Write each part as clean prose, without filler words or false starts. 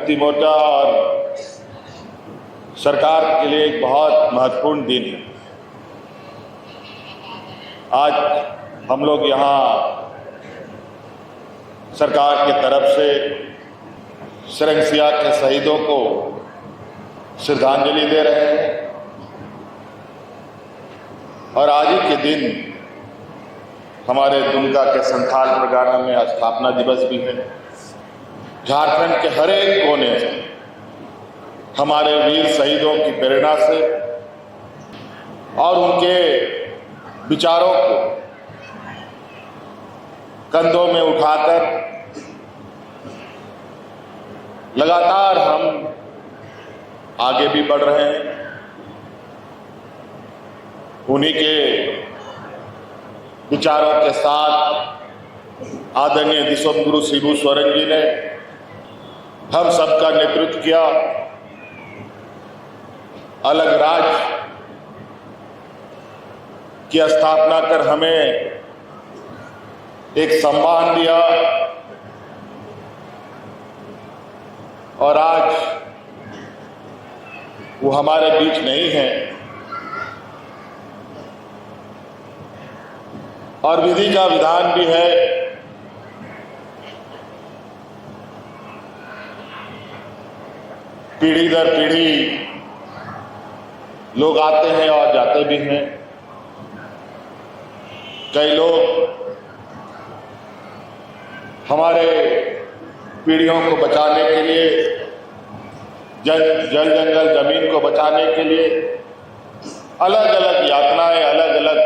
शक्ति मोर्चा और सरकार के लिए एक बहुत महत्वपूर्ण दिन है। आज हम लोग यहाँ सरकार की तरफ से सरंगसिया के शहीदों को श्रद्धांजलि दे रहे हैं और आज ही के दिन हमारे दुमका के संथाल परगना में स्थापना दिवस भी है। झारखंड के हर एक कोने से हमारे वीर शहीदों की प्रेरणा से और उनके विचारों को कंधों में उठाकर लगातार हम आगे भी बढ़ रहे हैं। उन्हीं के विचारों के साथ आदरणीय दिशोम शिबू सोरेन जी ने हम सबका नेतृत्व किया। अलग राज्य की स्थापना कर हमें एक सम्मान दिया और आज वो हमारे बीच नहीं है और विधि का विधान भी है। पीढ़ी दर पीढ़ी लोग आते हैं और जाते भी हैं। कई लोग हमारे पीढ़ियों को बचाने के लिए जल जंगल जमीन को बचाने के लिए अलग अलग यातनाएं अलग अलग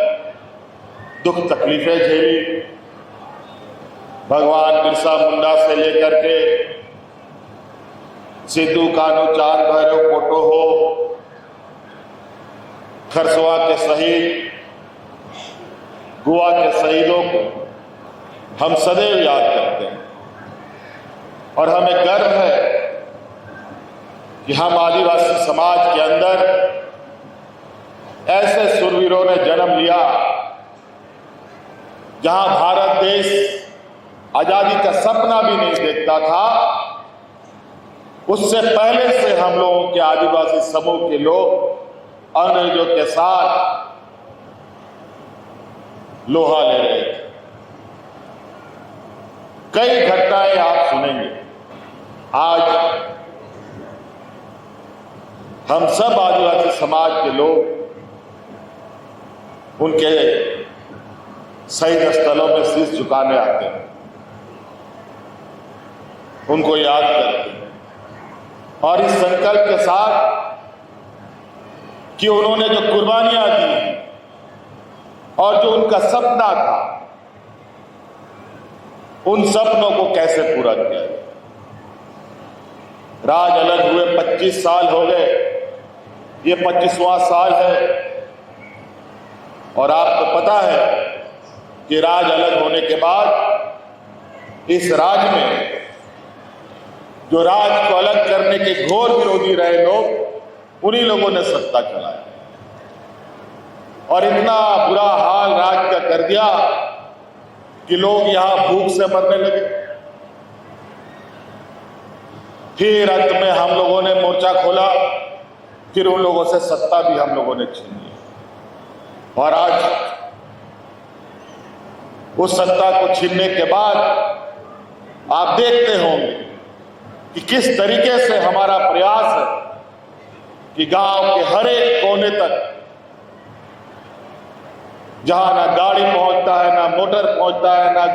दुख तकलीफें झेली। भगवान बिरसा मुंडा से लेकर के सिद्धू कान्हू चांद भैरव फोटो हो, खरसवा के शहीद, गोवा के शहीदों को हम सदैव याद करते हैं और हमें गर्व है कि हम आदिवासी समाज के अंदर ऐसे शूरवीरों ने जन्म लिया जहां भारत देश आजादी का सपना भी नहीं देखता था। उससे पहले से हम लोगों के आदिवासी समूह के लोग अंग्रेजों के साथ लोहा ले रहे थे। कई घटनाएं आप सुनेंगे। आज हम सब आदिवासी समाज के लोग उनके शहीद स्थलों में शीश झुकाने आते हैं, उनको याद करते हैं और इस संकल्प के साथ कि उन्होंने जो कुर्बानियां दी और जो उनका सपना था उन सपनों को कैसे पूरा किया। राज अलग हुए 25 साल हो गए, ये 25वां साल है और आपको पता है कि राज अलग होने के बाद इस राज्य में जो राज को अलग करने के घोर विरोधी रहे लोग, उन्हीं लोगों ने सत्ता चलाया और इतना बुरा हाल राज का कर दिया कि लोग यहां भूख से मरने लगे। फिर अंत में हम लोगों ने मोर्चा खोला, फिर उन लोगों से सत्ता भी हम लोगों ने छीन ली और आज उस सत्ता को छीनने के बाद आप देखते होंगे कि किस तरीके से हमारा प्रयास है कि गांव के हर एक कोने तक, जहां ना गाड़ी पहुंचता है, ना मोटर पहुंचता है, ना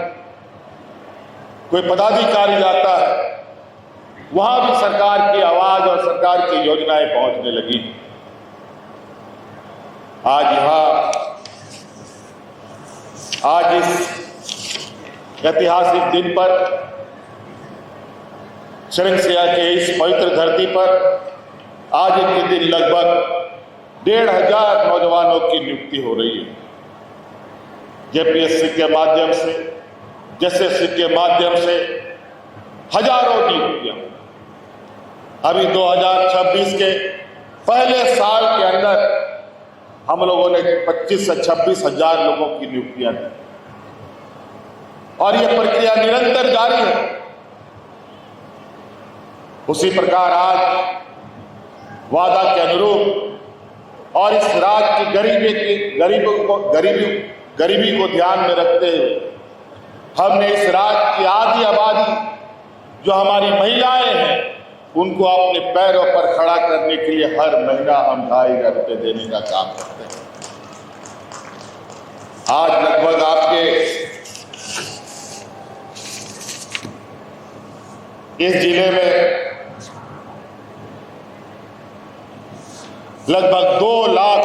कोई पदाधिकारी जाता है, वहां भी सरकार की आवाज और सरकार की योजनाएं पहुंचने लगी। आज इस ऐतिहासिक दिन पर सरंगसिया के इस पवित्र धरती पर आज के दिन लगभग 1500 नौजवानों की नियुक्ति हो रही है। जेपीएससी के माध्यम से, जेएसएससी के माध्यम से हजारों नियुक्तियां। अभी 2026 के पहले साल के अंदर हम लोगों ने 25 से 26 हजार लोगों की नियुक्तियां दी और यह प्रक्रिया निरंतर जारी है। उसी प्रकार आज वादा के अनुरूप और इस राज्य की गरीबी को ध्यान में रखते हुए हमने इस राज्य की आधी आबादी जो हमारी महिलाएं हैं उनको अपने पैरों पर खड़ा करने के लिए हर महीना हम 2,500 रुपये देने का काम करते हैं। आज लगभग आपके इस जिले में लगभग 2 लाख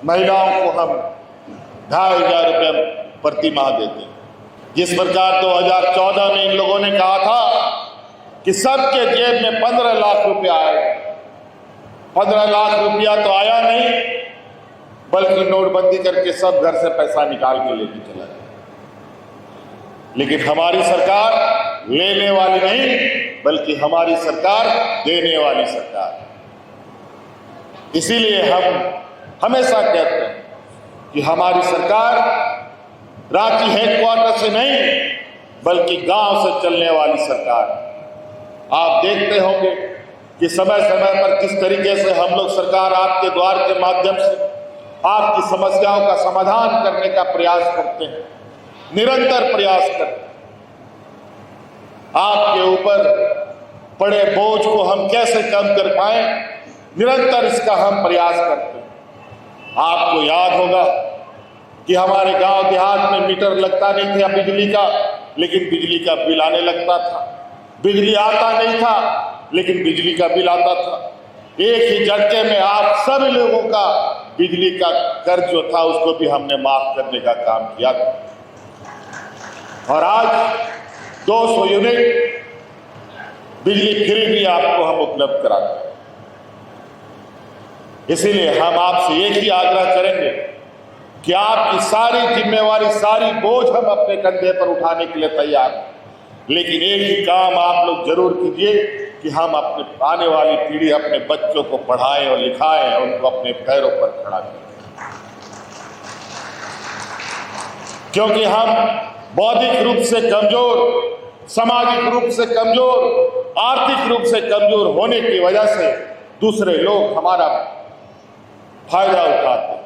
महिलाओं को हम 2,500 रुपये प्रति माह देते हैं। जिस प्रकार 2014 में इन लोगों ने कहा था कि सबके जेब में 15 लाख रुपया आएगा, 15 लाख रुपया तो आया नहीं, बल्कि नोटबंदी करके सब घर से पैसा निकाल के लेके चला गया। लेकिन हमारी सरकार लेने वाली नहीं, बल्कि हमारी सरकार देने वाली सरकार। इसीलिए हम हमेशा कहते हैं कि हमारी सरकार रांची हेडक्वार्टर से नहीं, बल्कि गांव से चलने वाली सरकार। आप देखते होंगे कि समय समय पर किस तरीके से हम लोग सरकार आपके द्वार के माध्यम से आपकी समस्याओं का समाधान करने का प्रयास करते हैं, निरंतर प्रयास करते हैं। आपके ऊपर पड़े बोझ को हम कैसे कम कर पाए, निरंतर इसका हम प्रयास करते हैं। आपको याद होगा कि हमारे गांव देहात में मीटर लगता नहीं था बिजली का, लेकिन बिजली का बिल आने लगता था। बिजली आता नहीं था, लेकिन बिजली का बिल आता था। एक ही झटके में आप सभी लोगों का बिजली का कर्ज जो था उसको भी हमने माफ करने का काम किया था। और आज 200 यूनिट बिजली फ्री भी आपको हम उपलब्ध कराते हैं। इसीलिए हम आपसे एक ही आग्रह करेंगे कि आपकी सारी जिम्मेवारी, सारी बोझ हम अपने कंधे पर उठाने के लिए तैयार हैं। लेकिन एक ही काम आप लोग जरूर कीजिए कि हम अपने आने वाली पीढ़ी, अपने बच्चों को पढ़ाएं और लिखाएं और उनको अपने पैरों पर खड़ा करें। क्योंकि हम बौद्धिक रूप से कमजोर, सामाजिक रूप से कमजोर, आर्थिक रूप से कमजोर होने की वजह से दूसरे लोग हमारा फायदा उठाते हैं,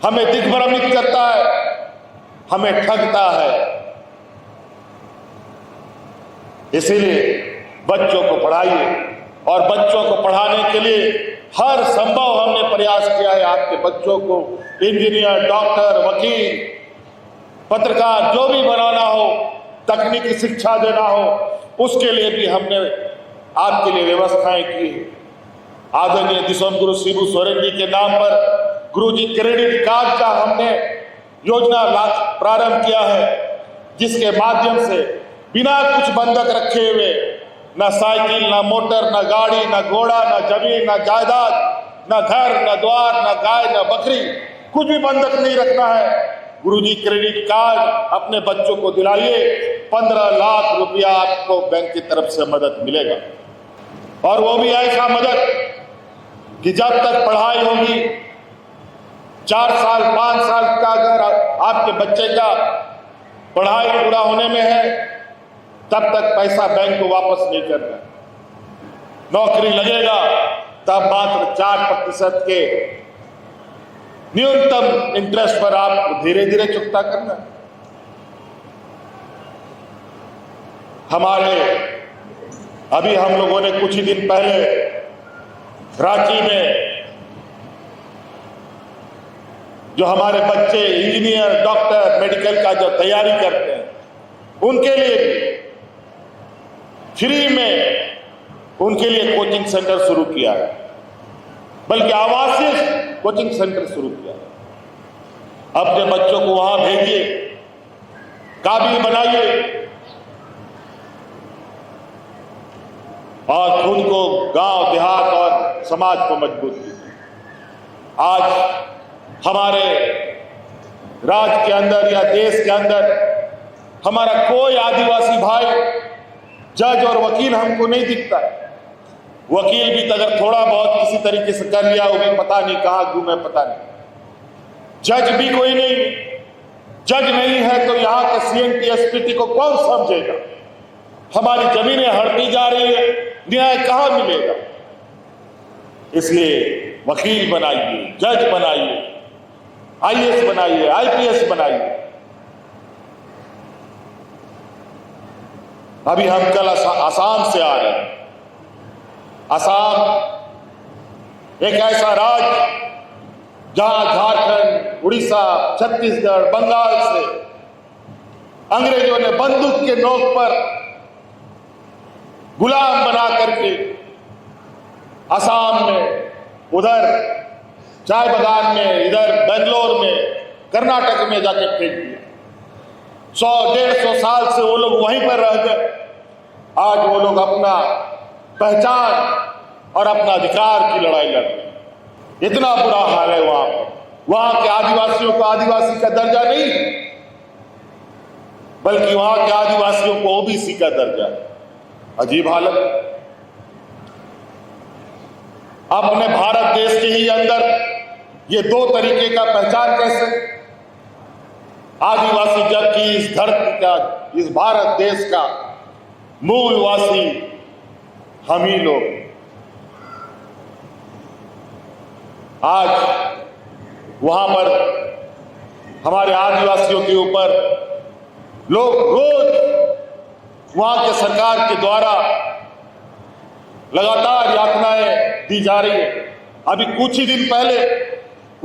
हमें दिग्भ्रमित करता है, हमें ठगता है। इसीलिए बच्चों को पढ़ाइए और बच्चों को पढ़ाने के लिए हर संभव हमने प्रयास किया है। आपके बच्चों को इंजीनियर, डॉक्टर, वकील, पत्रकार जो भी बनाना हो, तकनीकी शिक्षा देना हो, उसके लिए भी हमने आपके लिए व्यवस्थाएं की है। आदरणीय दिसोम गुरु शिबू सोरेन जी के नाम पर गुरुजी क्रेडिट कार्ड का हमने योजना प्रारंभ किया है, जिसके माध्यम से बिना कुछ बंधक रखे हुए, न साइकिल, न मोटर, न गाड़ी, न घोड़ा, न जमीन, न जायदाद, न घर, न द्वार, न गाय, न बकरी, कुछ भी बंधक नहीं रखना है। गुरुजी क्रेडिट कार्ड अपने बच्चों को दिलाइए, 15 लाख रुपया आपको बैंक की तरफ से मदद मिलेगा। और वो भी ऐसा मदद कि जब तक पढ़ाई होगी, 4 साल 5 साल का अगर आपके बच्चे का पढ़ाई पूरा होने में है, तब तक पैसा बैंक को वापस नहीं करना। नौकरी लगेगा तब मात्र 4% के न्यूनतम इंटरेस्ट पर आपको धीरे धीरे चुकता करना। हमारे अभी हम लोगों ने कुछ ही दिन पहले रांची में जो हमारे बच्चे इंजीनियर, डॉक्टर, मेडिकल का जो तैयारी करते हैं, उनके लिए भी फ्री में उनके लिए कोचिंग सेंटर शुरू किया है, बल्कि आवासीय कोचिंग सेंटर शुरू किया है। अपने बच्चों को वहां भेजिए, काबिल बनाइए और खुद को गांव, देहात और समाज को मजबूत कीजिए। आज हमारे राज्य के अंदर या देश के अंदर हमारा कोई आदिवासी भाई जज और वकील हमको नहीं दिखता। वकील भी अगर थोड़ा बहुत किसी तरीके से कर लिया, वो भी पता नहीं कहां घूमे, पता नहीं। जज भी कोई नहीं, जज नहीं है तो यहां के CM की SPT को कौन समझेगा? हमारी जमीनें हड़पी जा रही है, न्याय कहां मिलेगा? इसलिए वकील बनाइए, जज बनाइए, आईएएस बनाइए, आईपीएस बनाइए। अभी हम कल असम से आ रहे हैं। असम एक ऐसा राज्य जहां झारखंड, उड़ीसा, छत्तीसगढ़, बंगाल से अंग्रेजों ने बंदूक के नोक पर गुलाम बना करके असम में, उधर चाय बागान में, इधर बेंगलोर में, कर्नाटक में जाके फेंक दिया। 100-150 साल से वो लोग वहीं पर रह गए। आज वो लोग अपना पहचान और अपना अधिकार की लड़ाई लड़ रहे हैं। इतना बुरा हाल है वहां पर। वहां के आदिवासियों को आदिवासी का दर्जा नहीं, बल्कि वहां के आदिवासियों को ओबीसी का दर्जा है। अजीब हालत। अपने भारत देश के ही अंदर ये दो तरीके का पहचान कैसे? आदिवासी जबकि इस धरती का, इस भारत देश का मूलवासी हम ही लोग। आज वहां पर हमारे आदिवासियों के ऊपर लोग रोज वहां के सरकार के द्वारा लगातार यातनाएं दी जा रही है। अभी कुछ ही दिन पहले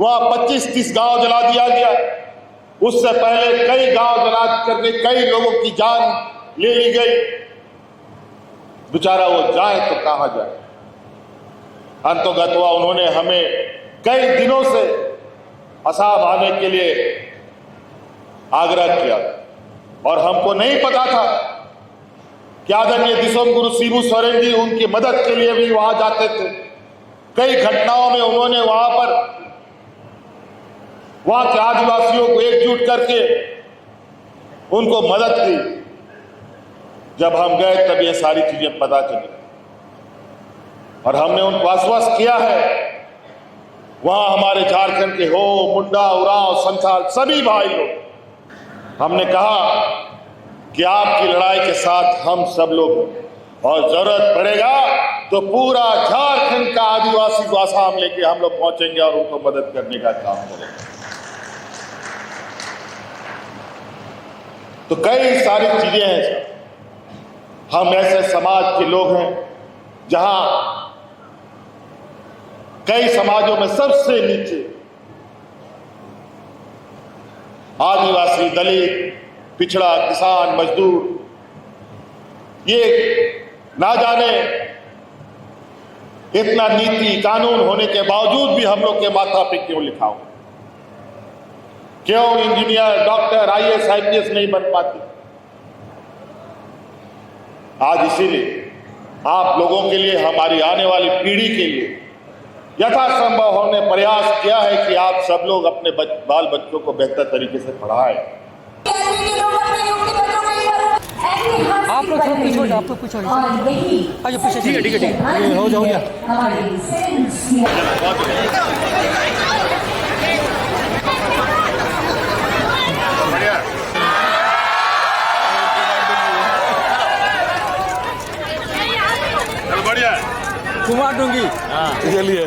वहां 25-30 गांव जला दिया गया। उससे पहले कई गांव जला करके कई लोगों की जान ले ली गई। बेचारा वो जाए तो कहां जाए? अंतोगत्वा उन्होंने हमें कई दिनों से असम आने के लिए आग्रह किया और हमको नहीं पता था कि आदरणीय दिसोम गुरु शिबू सोरेन जी उनकी मदद के लिए भी वहां जाते थे। कई घटनाओं में उन्होंने वहां पर वहां के आदिवासियों को एकजुट करके उनको मदद की। जब हम गए तब ये सारी चीजें पता चली और हमने उनको आश्वस्त किया है। वहां हमारे झारखंड के हो, मुंडा, उरांव, संथाल सभी भाई लोग, हमने कहा कि आपकी लड़ाई के साथ हम सब लोग, और जरूरत पड़ेगा तो पूरा झारखंड का आदिवासी को आसाम लेके हम लोग पहुंचेंगे और उनको मदद करने का काम करेंगे। तो कई सारी चीजें हैं। हम ऐसे समाज के लोग हैं जहां कई समाजों में सबसे नीचे आदिवासी, दलित, पिछड़ा, किसान, मजदूर, ये ना जाने इतना नीति कानून होने के बावजूद भी हम लोग के माथा पे क्यों लिखा हो? क्यों इंजीनियर, डॉक्टर, आईएएस, आईपीएस नहीं बन पाते? आज इसीलिए आप लोगों के लिए, हमारी आने वाली पीढ़ी के लिए यथासंभव हमने प्रयास किया है कि आप सब लोग अपने बाल बच्चों को बेहतर तरीके से पढ़ाएं। आप लोग सब कुछ हो जाए, आप लोग कुछ हो जाए। आइए पीछे। ठीक है, ठीक है, ठीक है, हो जाओ। बढ़िया कुमार डूंगी, हाँ, चलिए।